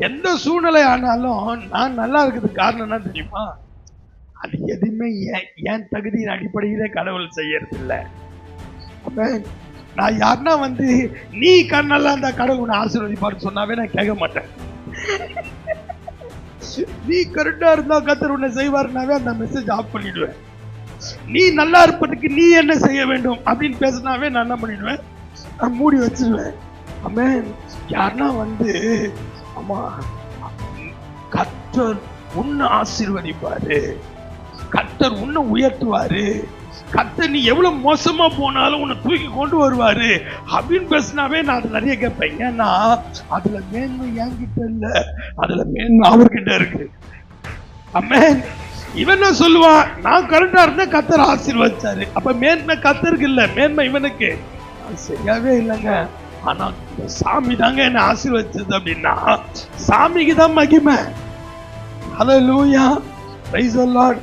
எந்த சூழ்நிலை ஆனாலும் நான் நல்லா இருக்கிறதுக்கு காரணம் என்ன தெரியுமா? அது எதுவுமே என் தகுதியின் அடிப்படையிலே கடவுள் செய்யறது இல்லை. நான் யாருன்னா நீ கண்ணெல்லாம் இருந்தா கடவுள் உன்னை ஆசீர்வதிப்பாரு சொன்னாவே நான் கேட்க மாட்டேன். நீ கரெக்டா இருந்தா கர்த்தர் உன்னை செய்வாருனாவே அந்த மெசேஜ் ஆஃப் பண்ணிடுவேன். நீ நல்லா இருப்பதுக்கு நீ என்ன செய்ய வேண்டும் அப்படின்னு பேசினாவே நான் என்ன பண்ணிடுவேன், நான் மூடி வச்சிருவேன். ஆமென். யாருன்னா ஆமா, கர்த்தர் உன்னை ஆசீர்வதிப்பாரு, கர்த்தர் உன்னை உயர்த்துவாரு, கர்த்தர் நீ எவ்வளவு மோசமா போனாலும் உன்னை தூக்கி கொண்டு வருவாரு அப்படின்னு பேசினாவே நான் அது நிறைய கேட்பேன். ஏன்னா அதுல மேன்மை என்கிட்ட இல்ல, அதுல மேன்மை அவர்கிட்ட இருக்கு. ஆமென். இவன் என்ன சொல்லுவான், நான் கரெக்டா இருந்தா கர்த்தர் ஆசீர்வதிச்சாரு, அப்ப மேன்மை கர்த்தருக்கு இல்ல, மேன்மை இவனுக்கு. சரியாவே இல்லைங்க. ஆனா சாமி தாங்க என்ன ஆசீர்வதிச்சது அப்படின்னா சாமிக்கு தான் மகிமை. ஹல்லேலூயா, பிரைஸ் தி லார்ட்.